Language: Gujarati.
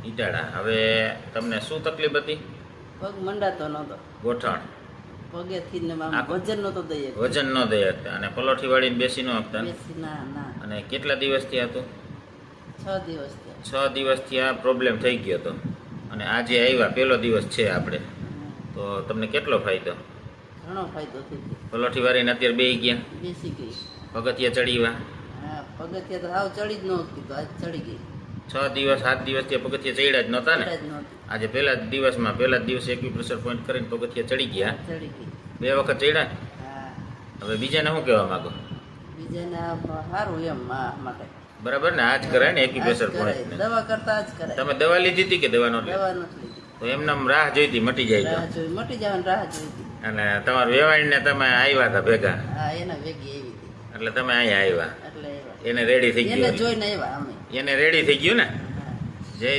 ઈટાળા. હવે તમને શું તકલીફ હતી? પગ મંડાતો નહોતો, ગોઠણ, પગેથી ને આમ વજન નહોતો દઈએ, વજન ન દઈ શકતા અને પલોઠી વાળીને બેસી ન શકતા. બેસી ના. અને કેટલા દિવસથી હતું? 6 દિવસ થયા. 6 દિવસથી આ પ્રોબ્લેમ થઈ ગયો હતો અને આજે આવ્યા, પહેલો દિવસ છે આપણે, તો તમને કેટલો ફાયદો? ઘણો ફાયદો થઈ ગયો. પલોઠી વાળીને અત્યારે બેસી ગયા, બેસી ગઈ. પગથિયા ચડીવા? હા, પગથિયા તો હાવ ચડી જ નહોતી, તો આજ ચડી ગઈ. 6 દિવસ 7 દિવસથી પગથિયા ચડ્યા જ નહોતા ને? ચડ્યા જ નહોતી. આજે પહેલા જ દિવસે એક્યુપ્રેશર પોઈન્ટ કરીને પગથિયા ચડી ગયા. ચડી ગઈ. 2 વખત ચડ્યા. હા. હવે બીજાને શું કહેવા માંગો? બીજાને સારું એમ માટે. બરાબર ને? આજ કરાય ને એક્યુપ્રેશર આજ પોઈન્ટ? કરાય. દવા કરતા જ કરાય. તમે દવા લીધી હતી કે દવા નહોતી? દવા નથી લીધી. તો એમનામ રાહ જોઈતી મટી જાય તો? રાહ જોઈ, મટી જવાની રાહ જોઈતી. અને તમારા વેવાણને તમે આવ્યા હતા ભેગા, હા, એના ભેગી આવી હતી. એટલે તમે અહીંયા આવ્યા, એટલે એને રેડી થઈ એને ગયું, જોઈને આવ્યા અમે. એને રેડી થઈ ગયું ને? હા. જય